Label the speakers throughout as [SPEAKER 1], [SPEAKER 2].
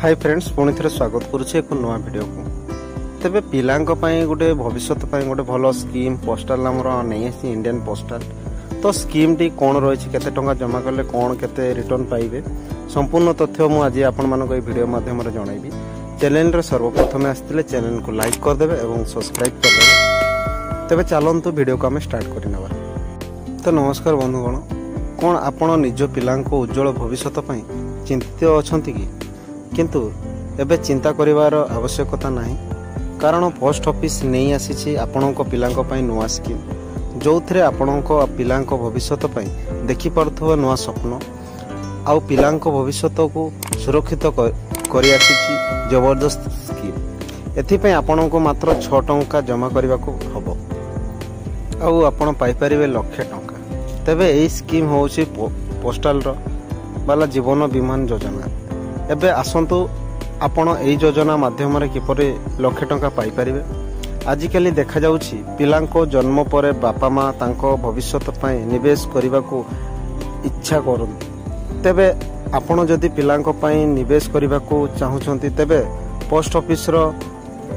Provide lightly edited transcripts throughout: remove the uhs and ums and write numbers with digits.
[SPEAKER 1] Hi friends पुणी थे स्वागत करुच्छे एक नुआ वीडियो को तेबे पिलांक पई गोटे भविष्यत पई गोटे भलो स्कीम पोस्टाल हमर नहीं आसी इंडियन पोस्टाल तो स्कीम टी कोन रहिछि केते टंका जमा करले कोन केते रिटर्न पाइबे संपूर्ण तथ्य मु आज आपण मानको ए वीडियो माध्यम रे जणाइबी। चैनल रे सर्वप्रथम आस्तिले चैनल को लाइक कर देबे एवं सब्सक्राइब कर देबे। तेबे चलंतु वीडियो को हम स्टार्ट करिनबा। तो नमस्कार बंधुगण, कोन आपण निज पिलांक उज्जवल भविष्यत पई चिंतित अछंती कि किंतु एबे चिंता करिवार आवश्यकता नाही, कारण पोस्ट ऑफिस नहीं आसी आपणक पिलांक पई नुआ स्कीम जो थे आपणक पिलांक भविष्यत पई देखि परथुवा नुआ स्वप्न आउ पिलांक भविष्यत को सुरक्षित करि आसी जबरदस्त स्कीम। एथि पई आपणक मात्र 6 टंका जमा करबा को हबो आउ आपण पाई परिबे लाख टंका। तबे एई स्कीम होउची पोस्टाल रो बाला जीवन बीमा योजना। एबे आसंतु आपण एई योजना माध्यम रे किपरि लाख टंका पाई परिबे। आजिकली देखा जाउछि पिलांको जन्म परे बापा माँ तांको भविष्यत पई निवेश करबा को इच्छा करन। तेबे आपण जदि पिलांको पई निवेश करबा को चाहुछंती तेबे पोस्ट ऑफिस रो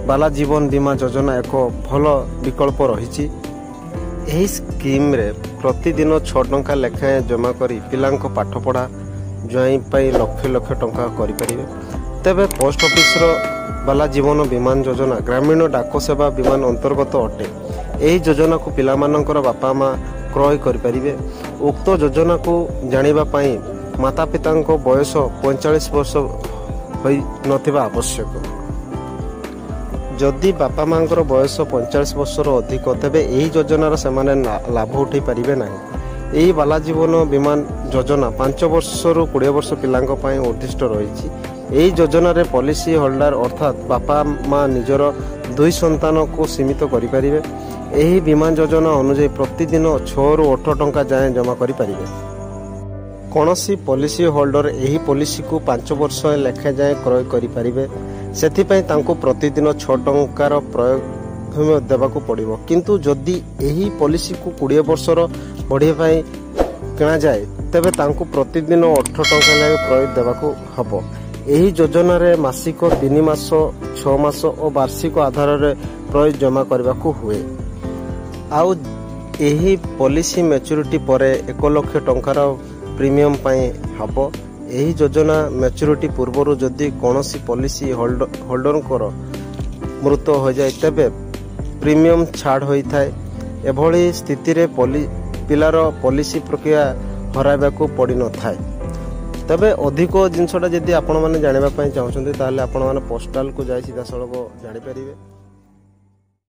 [SPEAKER 1] बाला जीवन बीमा योजना एक भलो विकल्प रहिछि। एही स्कीम रे प्रतिदिन 6 टंका लेखाएं जमा करी पिलांको पाठ पढ़ा ज्वाई पाई लक्ष लक्ष टंका करि परिबे। तेबे पोस्ट ऑफिस रो बाला जीवन बीमा योजना ग्रामीण डाक सेवा बीमा अंतर्गत अटे। एही योजना को पिला मानकर बापा माँ क्रय करि परिबे। उक्त योजना को जानिबा पई माता पितांको बयस 45 वर्ष होई नथिबा आवश्यक। जदि बापा मांकर बयस 45 वर्ष अधिक तेबे एही योजनार सेमाने लाभ उठै परिबे नाही। एही बाला जीवन बीमा योजना 5 वर्ष रु 20 वर्ष पिलांक पई उद्दिष्ट रहिछि। एही योजना रे पॉलिसी होल्डर अर्थात बापा माँ निजर 2 संतान को सीमित करि परिबे। एही बीमा योजना अनुसार प्रतिदिन 6 रु 8 टंका जाय जमा करि परिबे। कोनोसी पॉलिसी होल्डर एही पॉलिसी को 5 वर्ष लेखा जाय क्रय करि परिबे। सेथि पई तांको प्रतिदिन 6 टंकार प्रयोग देबाको पड़िबो। किंतु जदि एही पॉलिसी को 20 वर्ष बढ़िया पई किना जाए तेबे तांको प्रतिदिन 8 टंका लागे प्रयोग देबाको हबो। एही योजना रे मासिक 3 मास 6 मास और वार्षिक आधार रे प्रयोग जमा करबाको हुए। आउ एही पॉलिसी मैच्योरिटी परे 1 लाख टंकार प्रीमियम पई हबो। एही योजना मैच्योरिटी पूर्वरु जदि कोनोसी पॉलिसी होल्डर को मृत्यु हो जाए तेबे प्रीमियम छाड़ होई थाए। एभली स्थिति रे पिलार पॉलिसी प्रक्रिया हराइबा को पड़ी न थाए। तबे अधिक जिनसटा जदि आपण माने जानिबा पई चाहउछन्ते ताले आपण माने पोस्टाल को जाय सीधा सळग जानि परिबे।